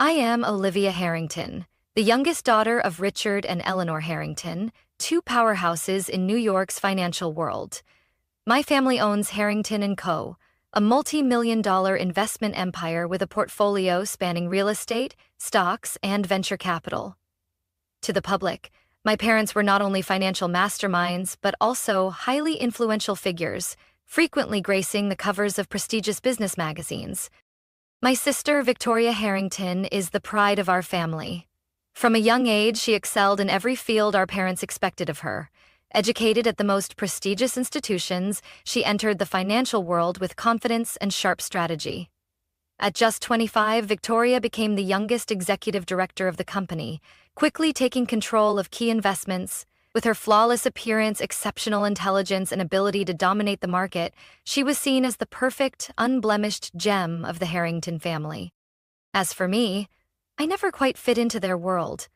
I am Olivia Harrington, the youngest daughter of Richard and Eleanor Harrington, two powerhouses in New York's financial world. My family owns Harrington & Co., a multi-million-dollar investment empire with a portfolio spanning real estate, stocks, and venture capital. To the public, my parents were not only financial masterminds but also highly influential figures, frequently gracing the covers of prestigious business magazines. My sister, Victoria Harrington, is the pride of our family. From a young age, she excelled in every field our parents expected of her. Educated at the most prestigious institutions, she entered the financial world with confidence and sharp strategy. At just 25, Victoria became the youngest executive director of the company, quickly taking control of key investments. With her flawless appearance, exceptional intelligence, and ability to dominate the market, she was seen as the perfect, unblemished gem of the Harrington family. As for me, I never quite fit into their world.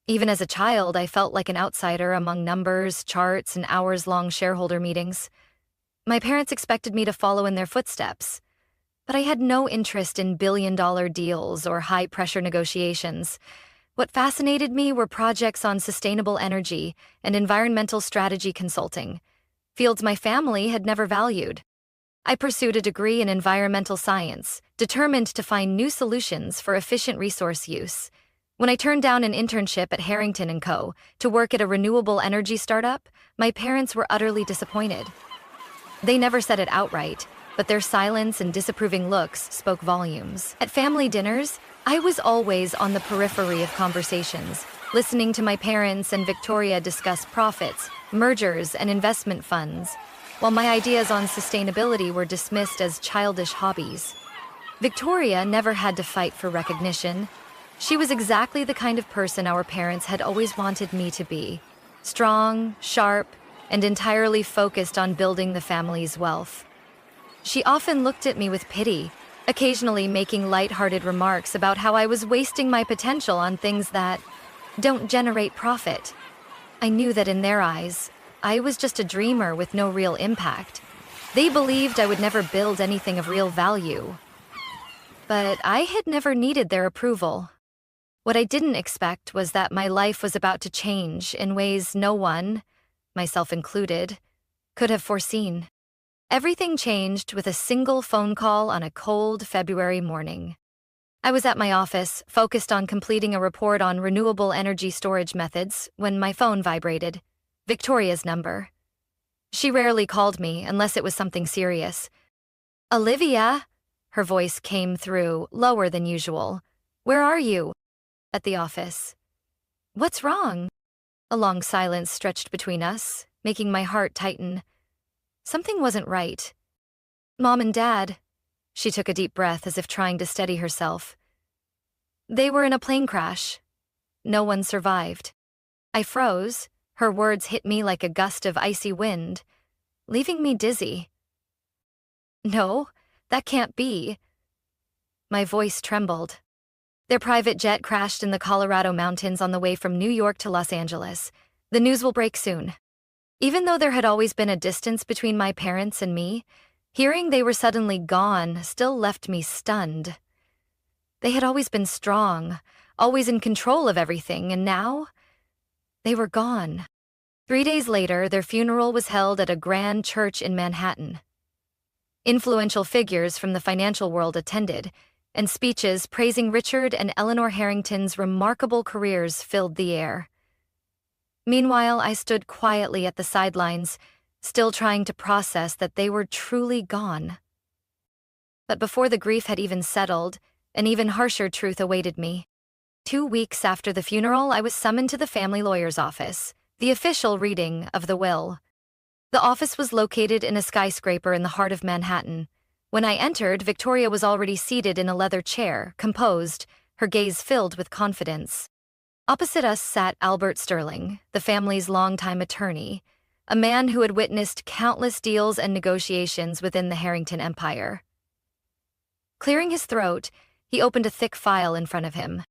Even as a child, I felt like an outsider among numbers, charts, and hours-long shareholder meetings. My parents expected me to follow in their footsteps, but I had no interest in billion-dollar deals or high-pressure negotiations. What fascinated me were projects on sustainable energy and environmental strategy consulting, fields my family had never valued. I pursued a degree in environmental science, determined to find new solutions for efficient resource use. When I turned down an internship at Harrington & Co. to work at a renewable energy startup, my parents were utterly disappointed. They never said it outright, but their silence and disapproving looks spoke volumes. At family dinners, I was always on the periphery of conversations, listening to my parents and Victoria discuss profits, mergers, and investment funds, while my ideas on sustainability were dismissed as childish hobbies. Victoria never had to fight for recognition. She was exactly the kind of person our parents had always wanted me to be: strong, sharp, and entirely focused on building the family's wealth. She often looked at me with pity, occasionally making light-hearted remarks about how I was wasting my potential on things that don't generate profit. I knew that in their eyes, I was just a dreamer with no real impact. They believed I would never build anything of real value. But I had never needed their approval. What I didn't expect was that my life was about to change in ways no one, myself included, could have foreseen. Everything changed with a single phone call on a cold February morning. I was at my office, focused on completing a report on renewable energy storage methods, when my phone vibrated. Victoria's number. She rarely called me unless it was something serious. "Olivia," her voice came through, lower than usual. "Where are you?" "At the office." "What's wrong?" A long silence stretched between us, making my heart tighten. Something wasn't right. "Mom and Dad," she took a deep breath as if trying to steady herself. "They were in a plane crash. No one survived." I froze. Her words hit me like a gust of icy wind, leaving me dizzy. "No, that can't be." My voice trembled. "Their private jet crashed in the Colorado mountains on the way from New York to Los Angeles. The news will break soon." Even though there had always been a distance between my parents and me, hearing they were suddenly gone still left me stunned. They had always been strong, always in control of everything, and now they were gone. 3 days later, their funeral was held at a grand church in Manhattan. Influential figures from the financial world attended, and speeches praising Richard and Eleanor Harrington's remarkable careers filled the air. Meanwhile, I stood quietly at the sidelines, still trying to process that they were truly gone. But before the grief had even settled, an even harsher truth awaited me. 2 weeks after the funeral, I was summoned to the family lawyer's office, the official reading of the will. The office was located in a skyscraper in the heart of Manhattan. When I entered, Victoria was already seated in a leather chair, composed, her gaze filled with confidence. Opposite us sat Albert Sterling, the family's longtime attorney, a man who had witnessed countless deals and negotiations within the Harrington empire. Clearing his throat, he opened a thick file in front of him.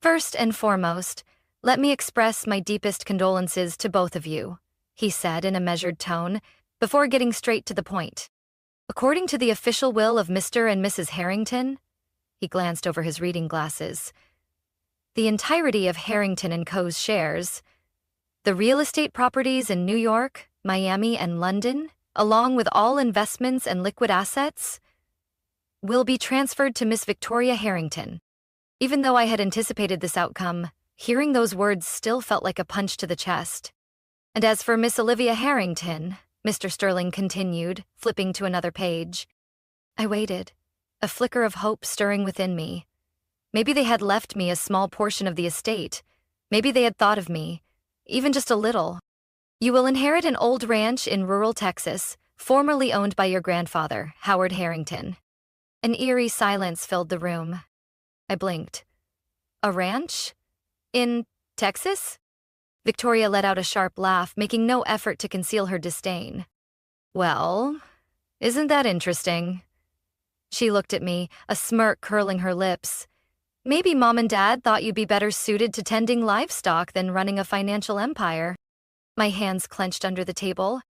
"First and foremost, let me express my deepest condolences to both of you," he said in a measured tone, before getting straight to the point. "According to the official will of Mr. and Mrs. Harrington, He glanced over his reading glasses. The entirety of Harrington & Co.'s shares, the real estate properties in New York, Miami, and London, along with all investments and liquid assets, will be transferred to Miss Victoria Harrington. Even though I had anticipated this outcome, hearing those words still felt like a punch to the chest. And as for Miss Olivia Harrington, Mr. Sterling continued, flipping to another page. I waited, a flicker of hope stirring within me. Maybe they had left me a small portion of the estate. Maybe they had thought of me, even just a little. You will inherit an old ranch in rural Texas, formerly owned by your grandfather, Howard Harrington. An eerie silence filled the room. I blinked. A ranch? In Texas? Victoria let out a sharp laugh, making no effort to conceal her disdain. Well, isn't that interesting? She looked at me, a smirk curling her lips. Maybe Mom and Dad thought you'd be better suited to tending livestock than running a financial empire. My hands clenched under the table.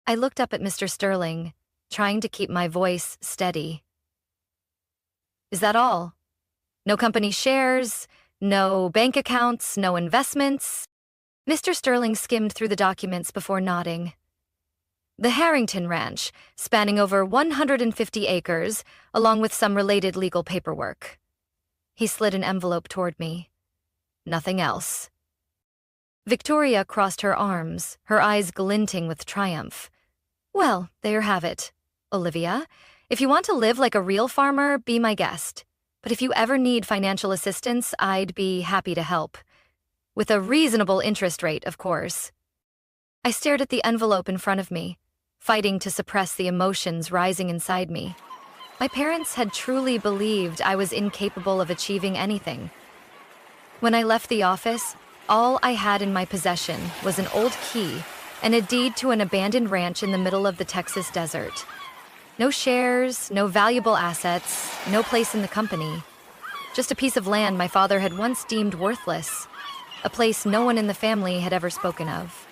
I looked up at Mr. Sterling, trying to keep my voice steady. Is that all? No company shares, no bank accounts, no investments? Mr. Sterling skimmed through the documents before nodding. The Harrington Ranch, spanning over 150 acres, along with some related legal paperwork. He slid an envelope toward me. Nothing else. Victoria crossed her arms, her eyes glinting with triumph. Well, there you have it, Olivia. If you want to live like a real farmer, be my guest. But if you ever need financial assistance, I'd be happy to help. With a reasonable interest rate, of course. I stared at the envelope in front of me, fighting to suppress the emotions rising inside me. My parents had truly believed I was incapable of achieving anything. When I left the office, all I had in my possession was an old key and a deed to an abandoned ranch in the middle of the Texas desert. No shares, no valuable assets, no place in the company. Just a piece of land my father had once deemed worthless, a place no one in the family had ever spoken of.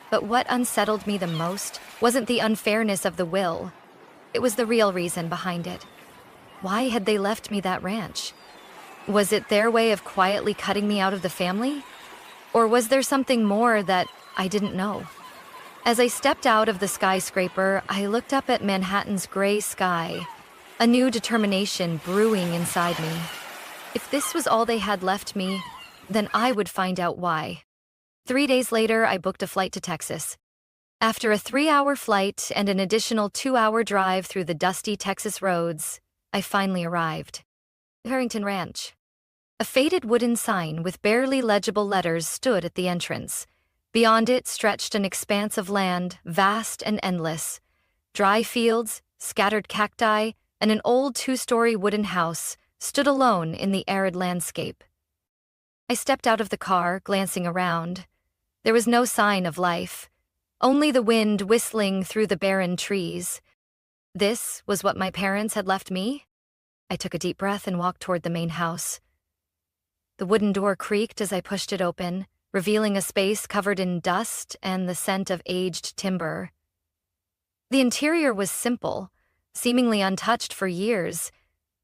But what unsettled me the most wasn't the unfairness of the will. It was the real reason behind it. Why had they left me that ranch? Was it their way of quietly cutting me out of the family? Or was there something more that I didn't know? As I stepped out of the skyscraper, I looked up at Manhattan's gray sky, a new determination brewing inside me. If this was all they had left me, then I would find out why. 3 days later, I booked a flight to Texas. After a 3-hour flight and an additional 2-hour drive through the dusty Texas roads, I finally arrived. Harrington Ranch. A faded wooden sign with barely legible letters stood at the entrance. Beyond it stretched an expanse of land, vast and endless. Dry fields, scattered cacti, and an old 2-story wooden house stood alone in the arid landscape. I stepped out of the car, glancing around. There was no sign of life, only the wind whistling through the barren trees. This was what my parents had left me? I took a deep breath and walked toward the main house. The wooden door creaked as I pushed it open, revealing a space covered in dust and the scent of aged timber. The interior was simple, seemingly untouched for years,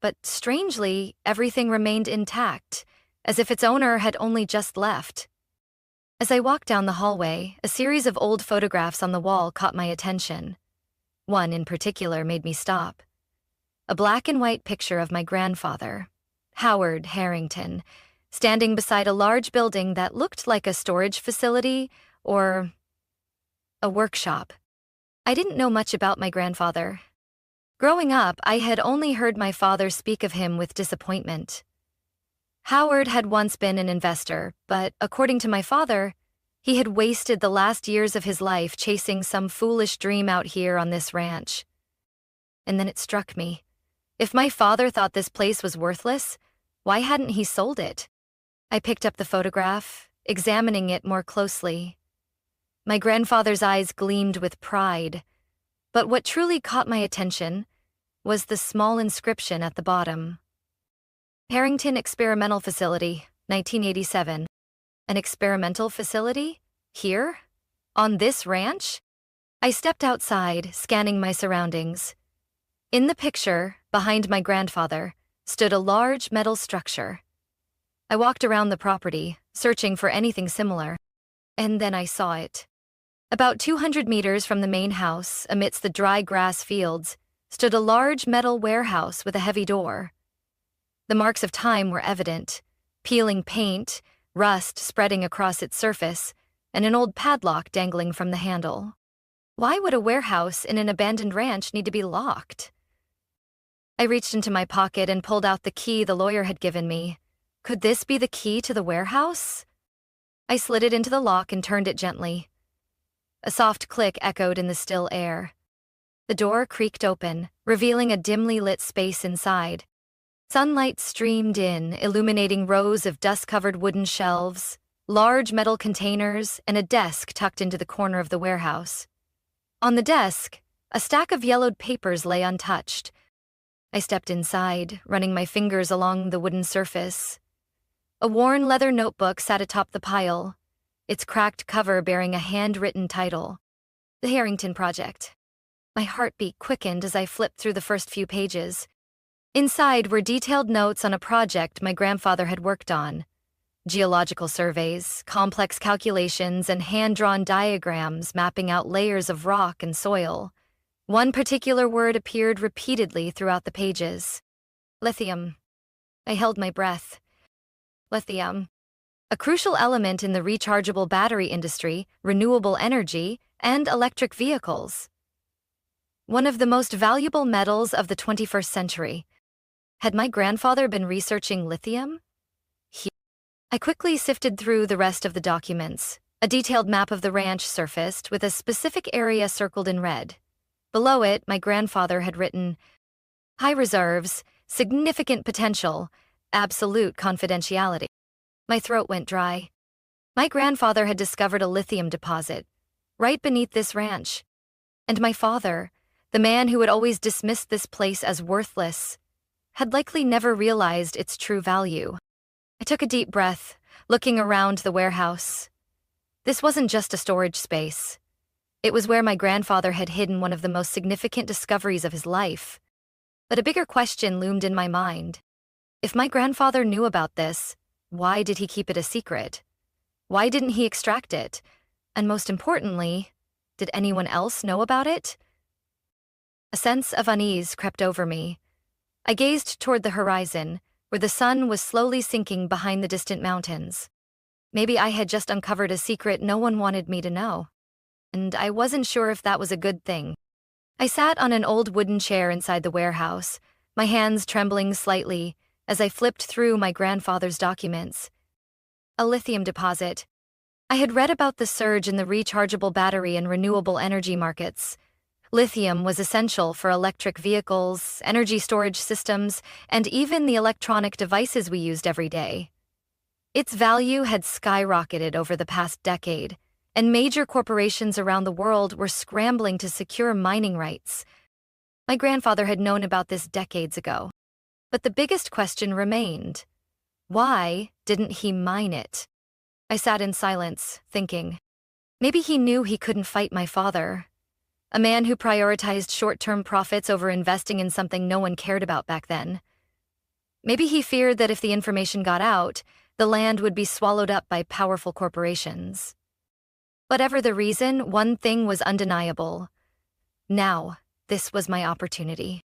but strangely, everything remained intact, as if its owner had only just left. As I walked down the hallway, a series of old photographs on the wall caught my attention. One in particular made me stop. A black and white picture of my grandfather, Howard Harrington, standing beside a large building that looked like a storage facility or a workshop. I didn't know much about my grandfather. Growing up, I had only heard my father speak of him with disappointment. Howard had once been an investor, but according to my father, he had wasted the last years of his life chasing some foolish dream out here on this ranch. And then it struck me. If my father thought this place was worthless, why hadn't he sold it? I picked up the photograph, examining it more closely. My grandfather's eyes gleamed with pride, but what truly caught my attention was the small inscription at the bottom. Harrington Experimental Facility, 1987. An experimental facility? Here? On this ranch? I stepped outside, scanning my surroundings. In the picture, behind my grandfather, stood a large metal structure. I walked around the property, searching for anything similar. And then I saw it. About 200 meters from the main house, amidst the dry grass fields, stood a large metal warehouse with a heavy door. The marks of time were evident: peeling paint, rust spreading across its surface, and an old padlock dangling from the handle. Why would a warehouse in an abandoned ranch need to be locked? I reached into my pocket and pulled out the key the lawyer had given me. Could this be the key to the warehouse? I slid it into the lock and turned it gently. A soft click echoed in the still air. The door creaked open, revealing a dimly lit space inside. Sunlight streamed in, illuminating rows of dust-covered wooden shelves, large metal containers, and a desk tucked into the corner of the warehouse. On the desk, a stack of yellowed papers lay untouched. I stepped inside, running my fingers along the wooden surface. A worn leather notebook sat atop the pile, its cracked cover bearing a handwritten title: The Harrington Project. My heartbeat quickened as I flipped through the first few pages. Inside were detailed notes on a project my grandfather had worked on: geological surveys, complex calculations, and hand-drawn diagrams mapping out layers of rock and soil. One particular word appeared repeatedly throughout the pages: lithium. I held my breath. Lithium. A crucial element in the rechargeable battery industry, renewable energy, and electric vehicles. One of the most valuable metals of the 21st century. Had my grandfather been researching lithium? I quickly sifted through the rest of the documents. A detailed map of the ranch surfaced, with a specific area circled in red. Below it, my grandfather had written, high reserves, significant potential, absolute confidentiality. My throat went dry. My grandfather had discovered a lithium deposit right beneath this ranch. And my father, the man who had always dismissed this place as worthless, had likely never realized its true value. I took a deep breath, looking around the warehouse. This wasn't just a storage space. It was where my grandfather had hidden one of the most significant discoveries of his life. But a bigger question loomed in my mind. If my grandfather knew about this, why did he keep it a secret? Why didn't he extract it? And most importantly, did anyone else know about it? A sense of unease crept over me. I gazed toward the horizon, where the sun was slowly sinking behind the distant mountains. Maybe I had just uncovered a secret no one wanted me to know. And I wasn't sure if that was a good thing. I sat on an old wooden chair inside the warehouse, my hands trembling slightly as I flipped through my grandfather's documents. A lithium deposit. I had read about the surge in the rechargeable battery and renewable energy markets. Lithium was essential for electric vehicles, energy storage systems, and even the electronic devices we used every day. Its value had skyrocketed over the past decade, and major corporations around the world were scrambling to secure mining rights. My grandfather had known about this decades ago. But the biggest question remained: why didn't he mine it? I sat in silence, thinking. Maybe he knew he couldn't fight my father, a man who prioritized short-term profits over investing in something no one cared about back then. Maybe he feared that if the information got out, the land would be swallowed up by powerful corporations. Whatever the reason, one thing was undeniable. Now, this was my opportunity.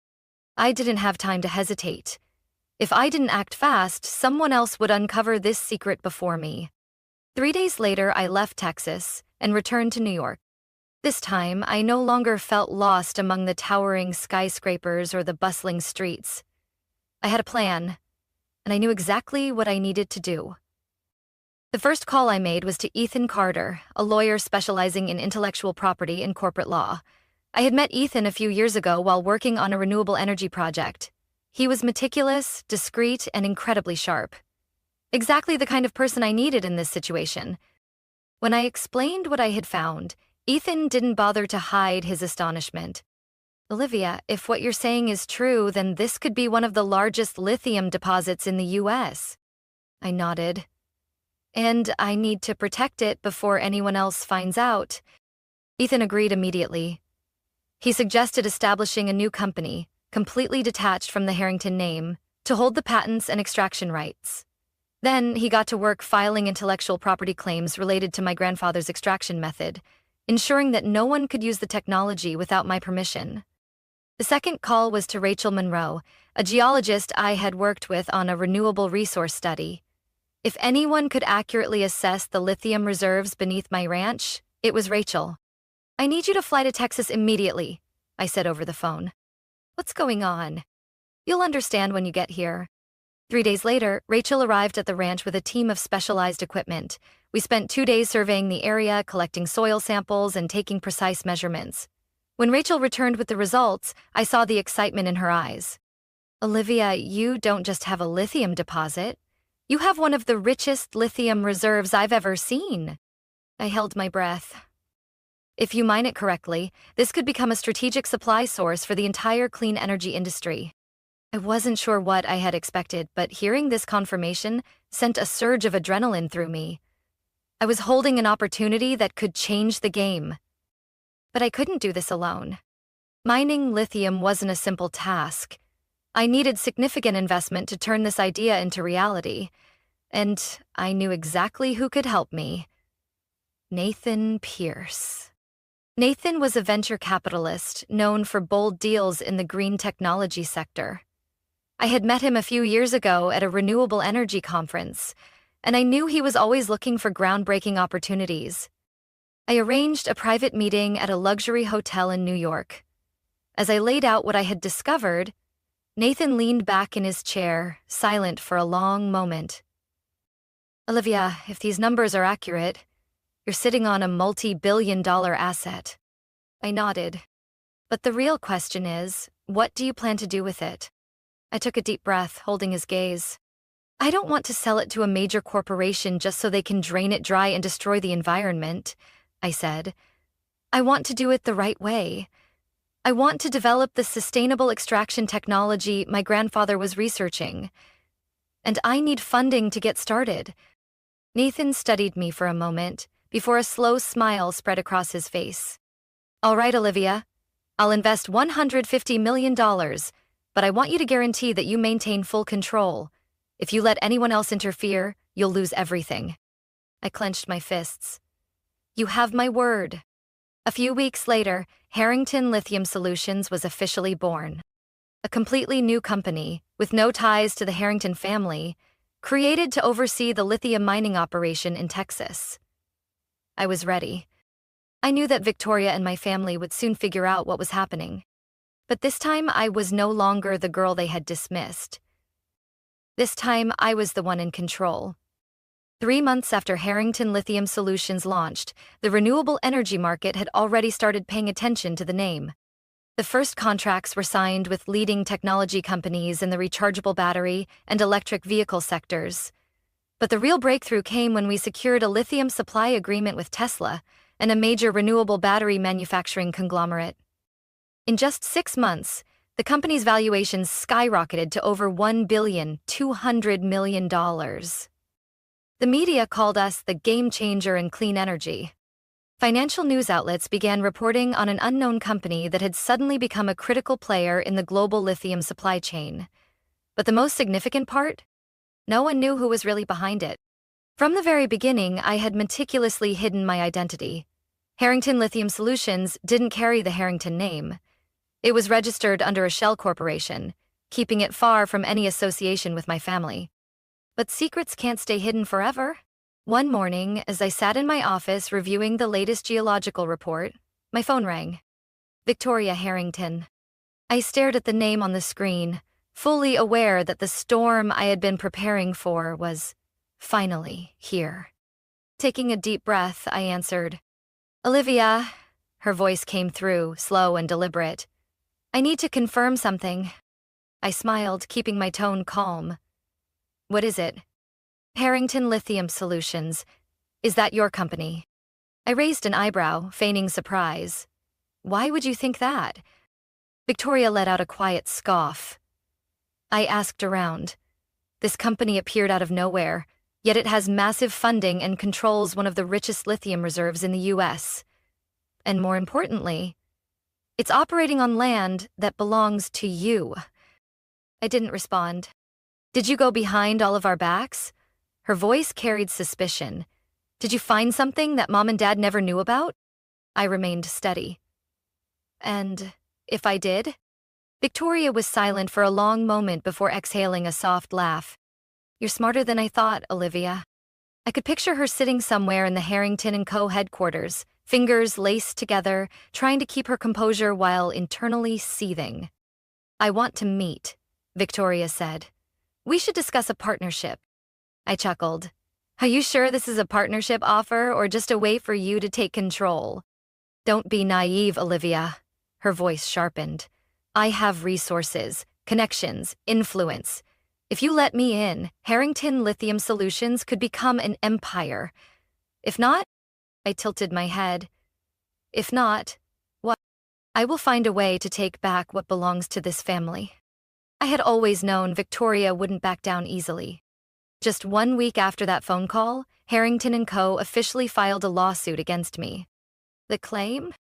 I didn't have time to hesitate. If I didn't act fast, someone else would uncover this secret before me. 3 days later, I left Texas and returned to New York. This time, I no longer felt lost among the towering skyscrapers or the bustling streets. I had a plan, and I knew exactly what I needed to do. The first call I made was to Ethan Carter, a lawyer specializing in intellectual property and corporate law. I had met Ethan a few years ago while working on a renewable energy project. He was meticulous, discreet, and incredibly sharp. Exactly the kind of person I needed in this situation. When I explained what I had found, Ethan didn't bother to hide his astonishment. Olivia, if what you're saying is true, then this could be one of the largest lithium deposits in the U.S. I nodded. And I need to protect it before anyone else finds out. Ethan agreed immediately. He suggested establishing a new company, completely detached from the Harrington name, to hold the patents and extraction rights. Then he got to work filing intellectual property claims related to my grandfather's extraction method, ensuring that no one could use the technology without my permission. The second call was to Rachel Monroe, a geologist I had worked with on a renewable resource study. If anyone could accurately assess the lithium reserves beneath my ranch, it was Rachel. "I need you to fly to Texas immediately," I said over the phone. "What's going on?" "You'll understand when you get here." 3 days later, Rachel arrived at the ranch with a team of specialized equipment. We spent 2 days surveying the area, collecting soil samples, and taking precise measurements. When Rachel returned with the results, I saw the excitement in her eyes. "Olivia, you don't just have a lithium deposit. You have one of the richest lithium reserves I've ever seen." I held my breath. If you mine it correctly, this could become a strategic supply source for the entire clean energy industry. I wasn't sure what I had expected, but hearing this confirmation sent a surge of adrenaline through me. I was holding an opportunity that could change the game. But I couldn't do this alone. Mining lithium wasn't a simple task. I needed significant investment to turn this idea into reality, and I knew exactly who could help me. Nathan Pierce. Nathan was a venture capitalist known for bold deals in the green technology sector. I had met him a few years ago at a renewable energy conference, and I knew he was always looking for groundbreaking opportunities. I arranged a private meeting at a luxury hotel in New York. As I laid out what I had discovered, Nathan leaned back in his chair, silent for a long moment. "Olivia, if these numbers are accurate, you're sitting on a multi-billion-dollar asset." I nodded. "But the real question is, what do you plan to do with it?" I took a deep breath, holding his gaze. "I don't want to sell it to a major corporation just so they can drain it dry and destroy the environment," I said. "I want to do it the right way. I want to develop the sustainable extraction technology my grandfather was researching. And I need funding to get started." Nathan studied me for a moment before a slow smile spread across his face. "All right, Olivia. I'll invest $150 million, but I want you to guarantee that you maintain full control. If you let anyone else interfere, you'll lose everything." I clenched my fists. "You have my word." A few weeks later, Harrington Lithium Solutions was officially born. A completely new company, with no ties to the Harrington family, created to oversee the lithium mining operation in Texas. I was ready. I knew that Victoria and my family would soon figure out what was happening. But this time, I was no longer the girl they had dismissed. This time, I was the one in control. 3 months after Harrington Lithium Solutions launched, the renewable energy market had already started paying attention to the name. The first contracts were signed with leading technology companies in the rechargeable battery and electric vehicle sectors. But the real breakthrough came when we secured a lithium supply agreement with Tesla and a major renewable battery manufacturing conglomerate. In just 6 months, the company's valuations skyrocketed to over $1.2 billion. The media called us the game changer in clean energy. Financial news outlets began reporting on an unknown company that had suddenly become a critical player in the global lithium supply chain. But the most significant part? No one knew who was really behind it. From the very beginning, I had meticulously hidden my identity. Harrington Lithium Solutions didn't carry the Harrington name. It was registered under a shell corporation, keeping it far from any association with my family. But secrets can't stay hidden forever. One morning, as I sat in my office reviewing the latest geological report, my phone rang. Victoria Harrington. I stared at the name on the screen, fully aware that the storm I had been preparing for was finally here. Taking a deep breath, I answered, "Olivia," her voice came through, slow and deliberate. "I need to confirm something." I smiled, keeping my tone calm. "What is it?" "Harrington Lithium Solutions. Is that your company?" I raised an eyebrow, feigning surprise. "Why would you think that?" Victoria let out a quiet scoff. I asked around. This company appeared out of nowhere, yet it has massive funding and controls one of the richest lithium reserves in the US. And more importantly, it's operating on land that belongs to you. I didn't respond. Did you go behind all of our backs? Her voice carried suspicion. Did you find something that Mom and Dad never knew about? I remained steady. And if I did? Victoria was silent for a long moment before exhaling a soft laugh. You're smarter than I thought, Olivia. I could picture her sitting somewhere in the Harrington & Co. headquarters, fingers laced together, trying to keep her composure while internally seething. I want to meet, Victoria said. We should discuss a partnership. I chuckled. Are you sure this is a partnership offer or just a way for you to take control? Don't be naive, Olivia. Her voice sharpened. I have resources, connections, influence. If you let me in, Harrington Lithium Solutions could become an empire. If not, I tilted my head. If not, what? I will find a way to take back what belongs to this family. I had always known Victoria wouldn't back down easily. Just 1 week after that phone call, Harrington & Co. officially filed a lawsuit against me. The claim?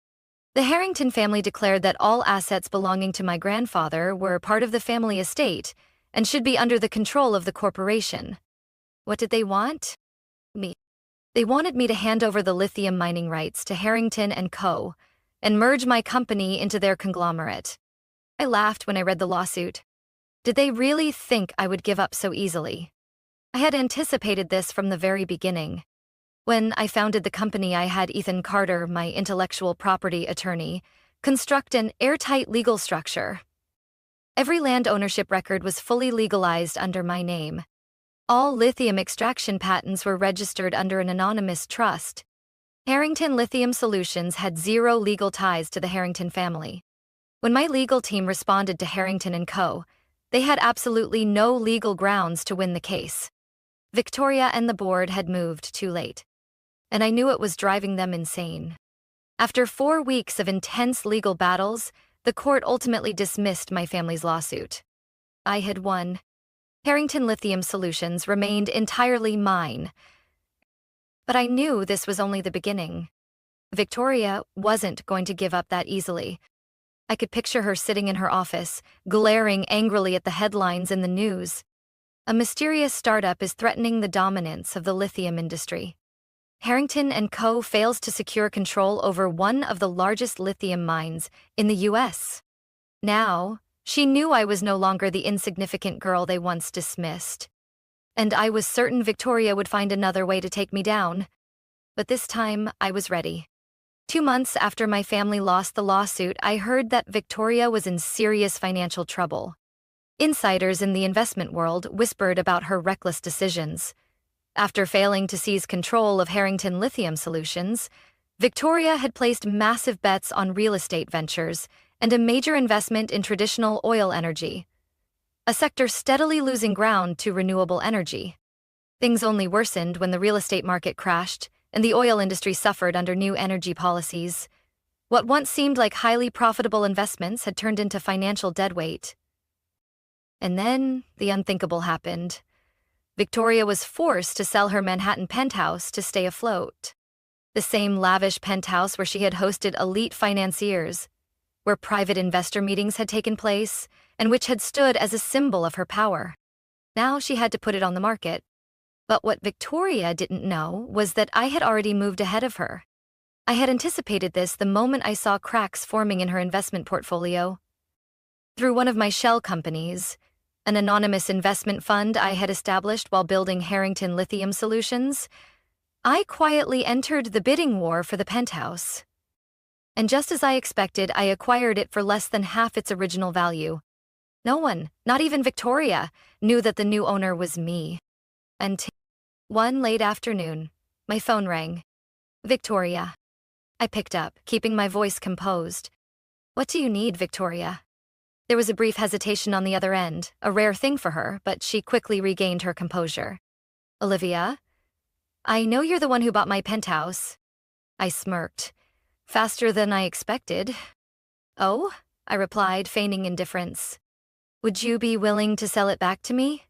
The Harrington family declared that all assets belonging to my grandfather were part of the family estate and should be under the control of the corporation. What did they want? Me. They wanted me to hand over the lithium mining rights to Harrington & Co. and merge my company into their conglomerate. I laughed when I read the lawsuit. Did they really think I would give up so easily? I had anticipated this from the very beginning. When I founded the company, I had Ethan Carter, my intellectual property attorney, construct an airtight legal structure. Every land ownership record was fully legalized under my name. All lithium extraction patents were registered under an anonymous trust. Harrington Lithium Solutions had zero legal ties to the Harrington family. When my legal team responded to Harrington & Co., they had absolutely no legal grounds to win the case. Victoria and the board had moved too late, and I knew it was driving them insane. After 4 weeks of intense legal battles, the court ultimately dismissed my family's lawsuit. I had won. Harrington Lithium Solutions remained entirely mine. But I knew this was only the beginning. Victoria wasn't going to give up that easily. I could picture her sitting in her office, glaring angrily at the headlines in the news. A mysterious startup is threatening the dominance of the lithium industry. Harrington & Co. fails to secure control over one of the largest lithium mines in the U.S. Now, she knew I was no longer the insignificant girl they once dismissed. And I was certain Victoria would find another way to take me down. But this time, I was ready. 2 months after my family lost the lawsuit, I heard that Victoria was in serious financial trouble. Insiders in the investment world whispered about her reckless decisions. After failing to seize control of Harrington Lithium Solutions, Victoria had placed massive bets on real estate ventures and a major investment in traditional oil energy, a sector steadily losing ground to renewable energy. Things only worsened when the real estate market crashed and the oil industry suffered under new energy policies. What once seemed like highly profitable investments had turned into financial deadweight. And then the unthinkable happened. Victoria was forced to sell her Manhattan penthouse to stay afloat. The same lavish penthouse where she had hosted elite financiers, where private investor meetings had taken place, and which had stood as a symbol of her power. Now she had to put it on the market. But what Victoria didn't know was that I had already moved ahead of her. I had anticipated this the moment I saw cracks forming in her investment portfolio. Through one of my shell companies, an anonymous investment fund I had established while building Harrington Lithium Solutions, I quietly entered the bidding war for the penthouse. And just as I expected, I acquired it for less than half its original value. No one, not even Victoria, knew that the new owner was me. Until one late afternoon, my phone rang. Victoria. I picked up, keeping my voice composed. What do you need, Victoria? There was a brief hesitation on the other end, a rare thing for her, but she quickly regained her composure. Olivia? I know you're the one who bought my penthouse. I smirked. Faster than I expected. Oh? I replied, feigning indifference. Would you be willing to sell it back to me?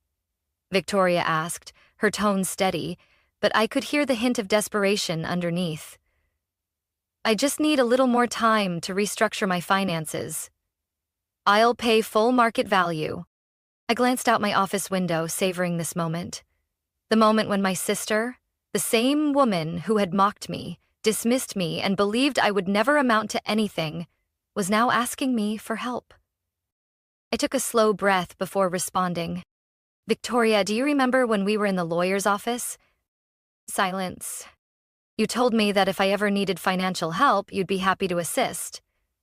Victoria asked, her tone steady, but I could hear the hint of desperation underneath. I just need a little more time to restructure my finances. I'll pay full market value. I glanced out my office window, savoring this moment. The moment when my sister, the same woman who had mocked me, dismissed me, and believed I would never amount to anything, was now asking me for help. I took a slow breath before responding. Victoria, do you remember when we were in the lawyer's office? Silence. You told me that if I ever needed financial help, you'd be happy to assist,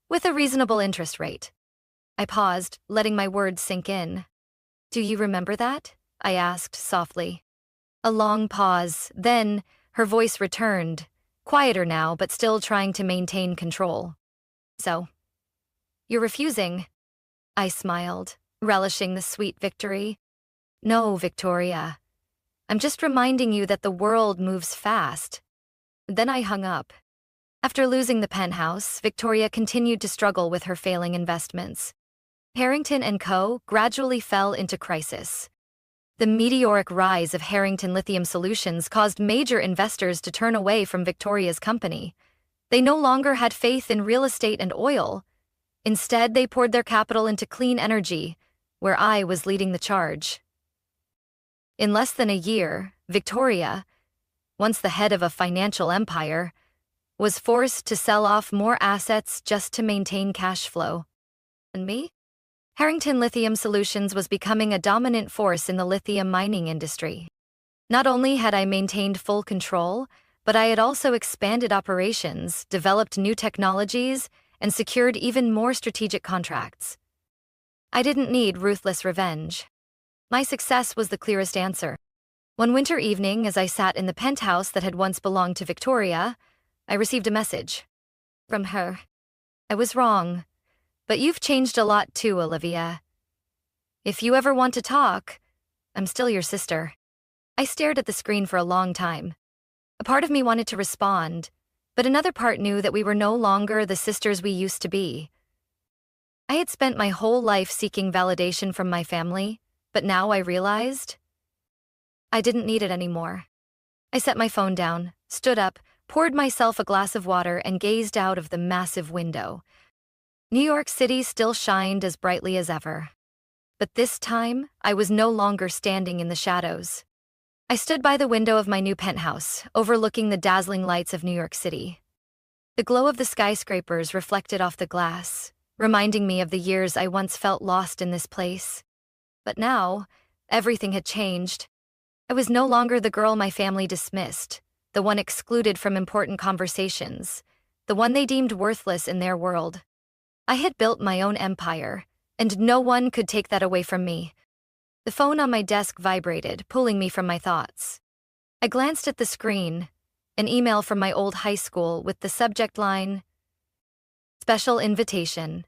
with a reasonable interest rate. I paused, letting my words sink in. Do you remember that? I asked softly. A long pause, then her voice returned, quieter now but still trying to maintain control. So, you're refusing? I smiled, relishing the sweet victory. No, Victoria. I'm just reminding you that the world moves fast. Then I hung up. After losing the penthouse, Victoria continued to struggle with her failing investments. Harrington and Co. gradually fell into crisis. The meteoric rise of Harrington Lithium Solutions caused major investors to turn away from Victoria's company. They no longer had faith in real estate and oil. Instead, they poured their capital into clean energy, where I was leading the charge. In less than a year, Victoria, once the head of a financial empire, was forced to sell off more assets just to maintain cash flow. And me? Harrington Lithium Solutions was becoming a dominant force in the lithium mining industry. Not only had I maintained full control, but I had also expanded operations, developed new technologies, and secured even more strategic contracts. I didn't need ruthless revenge. My success was the clearest answer. One winter evening, as I sat in the penthouse that had once belonged to Victoria, I received a message. From her. I was wrong. But you've changed a lot too, Olivia. If you ever want to talk, I'm still your sister. I stared at the screen for a long time. A part of me wanted to respond, but another part knew that we were no longer the sisters we used to be. I had spent my whole life seeking validation from my family, but now I realized I didn't need it anymore. I set my phone down, stood up, poured myself a glass of water, and gazed out of the massive window. New York City still shined as brightly as ever. But this time, I was no longer standing in the shadows. I stood by the window of my new penthouse, overlooking the dazzling lights of New York City. The glow of the skyscrapers reflected off the glass, reminding me of the years I once felt lost in this place. But now, everything had changed. I was no longer the girl my family dismissed, the one excluded from important conversations, the one they deemed worthless in their world. I had built my own empire, and no one could take that away from me. The phone on my desk vibrated, pulling me from my thoughts. I glanced at the screen, an email from my old high school with the subject line, Special Invitation.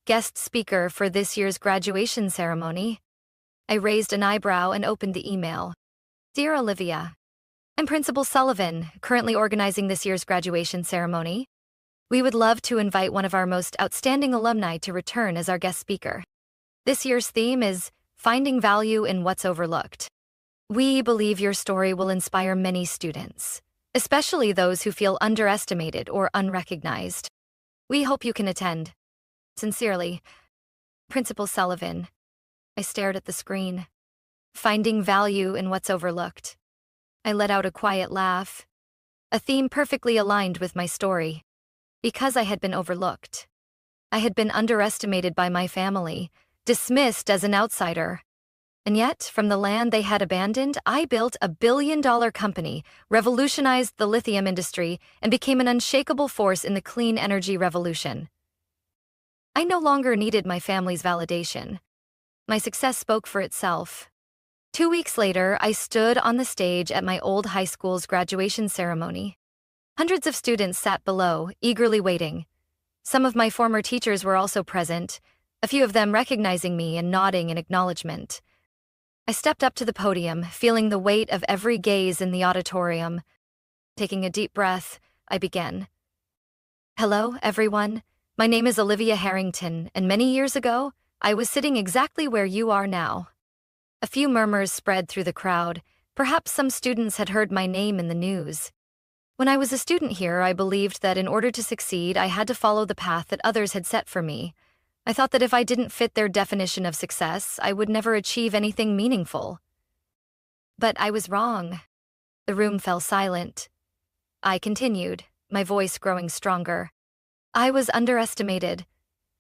Guest speaker for this year's graduation ceremony. I raised an eyebrow and opened the email. Dear Olivia, I'm Principal Sullivan, currently organizing this year's graduation ceremony. We would love to invite one of our most outstanding alumni to return as our guest speaker. This year's theme is Finding Value in What's Overlooked. We believe your story will inspire many students, especially those who feel underestimated or unrecognized. We hope you can attend. Sincerely, Principal Sullivan. I stared at the screen. Finding value in what's overlooked. I let out a quiet laugh. A theme perfectly aligned with my story. Because I had been overlooked. I had been underestimated by my family, dismissed as an outsider. And yet, from the land they had abandoned, I built a billion-dollar company, revolutionized the lithium industry, and became an unshakable force in the clean energy revolution. I no longer needed my family's validation. My success spoke for itself. 2 weeks later, I stood on the stage at my old high school's graduation ceremony. Hundreds of students sat below, eagerly waiting. Some of my former teachers were also present, a few of them recognizing me and nodding in acknowledgement. I stepped up to the podium, feeling the weight of every gaze in the auditorium. Taking a deep breath, I began. Hello, everyone. My name is Olivia Harrington, and many years ago, I was sitting exactly where you are now. A few murmurs spread through the crowd. Perhaps some students had heard my name in the news. When I was a student here, I believed that in order to succeed, I had to follow the path that others had set for me. I thought that if I didn't fit their definition of success, I would never achieve anything meaningful. But I was wrong. The room fell silent. I continued, my voice growing stronger. I was underestimated.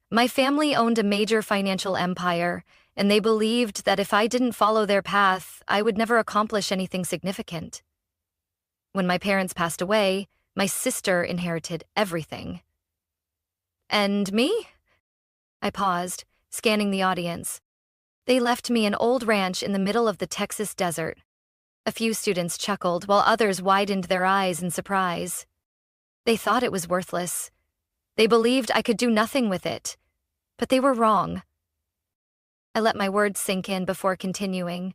My family owned a major financial empire, and they believed that if I didn't follow their path, I would never accomplish anything significant. When my parents passed away, my sister inherited everything. And me? I paused, scanning the audience. They left me an old ranch in the middle of the Texas desert. A few students chuckled, while others widened their eyes in surprise. They thought it was worthless. They believed I could do nothing with it. But they were wrong. I let my words sink in before continuing.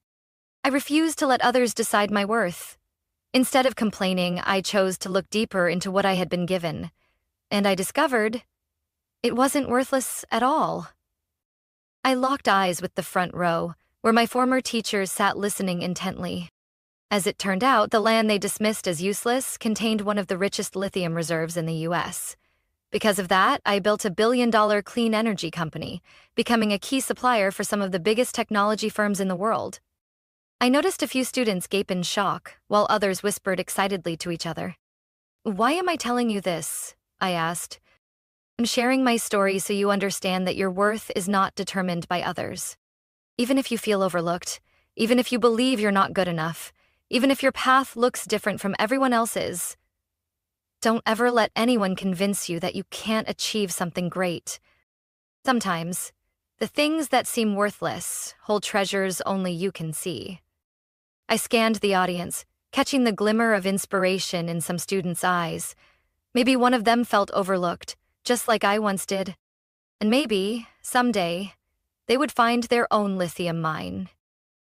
I refused to let others decide my worth. Instead of complaining, I chose to look deeper into what I had been given. And I discovered it wasn't worthless at all. I locked eyes with the front row, where my former teachers sat listening intently. As it turned out, the land they dismissed as useless contained one of the richest lithium reserves in the U.S. Because of that, I built a billion-dollar clean energy company, becoming a key supplier for some of the biggest technology firms in the world. I noticed a few students gape in shock, while others whispered excitedly to each other. "Why am I telling you this?" I asked. "I'm sharing my story so you understand that your worth is not determined by others. Even if you feel overlooked, even if you believe you're not good enough, even if your path looks different from everyone else's, don't ever let anyone convince you that you can't achieve something great. Sometimes, the things that seem worthless hold treasures only you can see." I scanned the audience, catching the glimmer of inspiration in some students' eyes. Maybe one of them felt overlooked, just like I once did. And maybe, someday, they would find their own lithium mine.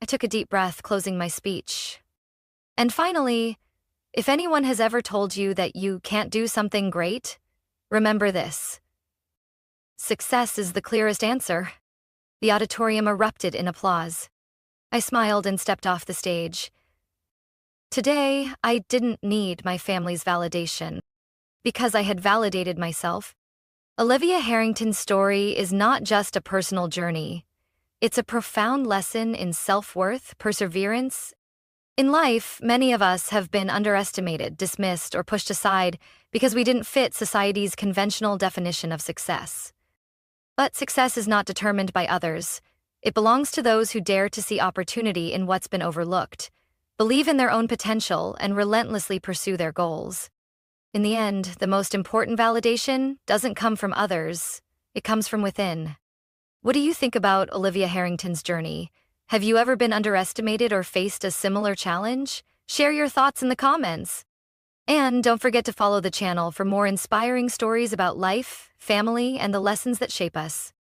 I took a deep breath, closing my speech. And finally, if anyone has ever told you that you can't do something great, remember this. Success is the clearest answer. The auditorium erupted in applause. I smiled and stepped off the stage. Today, I didn't need my family's validation. Because I had validated myself. Olivia Harrington's story is not just a personal journey. It's a profound lesson in self-worth, perseverance. In life, many of us have been underestimated, dismissed, or pushed aside because we didn't fit society's conventional definition of success. But success is not determined by others. It belongs to those who dare to see opportunity in what's been overlooked, believe in their own potential, and relentlessly pursue their goals. In the end, the most important validation doesn't come from others. It comes from within. What do you think about Olivia Harrington's journey? Have you ever been underestimated or faced a similar challenge? Share your thoughts in the comments. And don't forget to follow the channel for more inspiring stories about life, family, and the lessons that shape us.